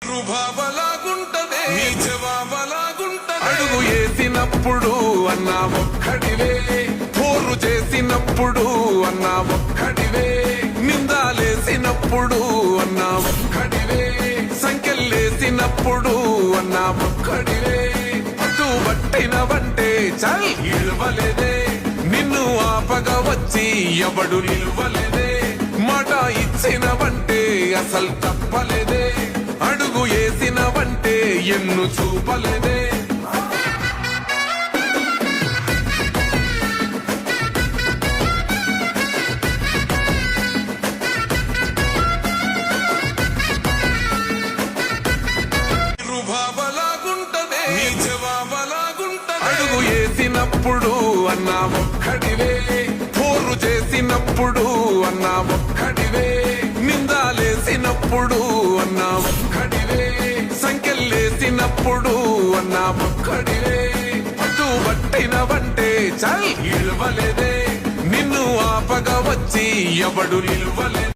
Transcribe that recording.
రుభావలాగుంటదే నీ జవాబలాగుంటదే అడుగు వేసినప్పుడు అన్నా ఒక్కడివే పోరు చేసినప్పుడు అన్నా ఒక్కడివే నిందాలేసినప్పుడు అన్నా ఒక్కడివే సంఖ్యలేసినప్పుడు అన్నా ఒక్కడివే అటు పట్టినవంటే చల్ ఇవ్వలేదే నిన్ను ఆపగా వచ్చి ఎవడు నిలువలేదే మాట ఇచ్చినవంటే అసలు తప్పలేదే అడుగు వేసినవంటే ఎన్ను చూపలేదే రుభావలాగుంటదే నీ జవాబలాగుంటదే అడుగు వేసినప్పుడు అన్నా ఒక్కడివే పోరు చేసినప్పుడు అన్నా ఒక్కడివే నిందాలేసినప్పుడు అన్నా ఒక్కడివే సంఖ్యలేసినప్పుడు అన్నా ఒక్కడివే అటు పట్టినవంటే చల్ ఇవ్వలేదే నిన్ను ఆపగా వచ్చి ఎవడు నిలువలే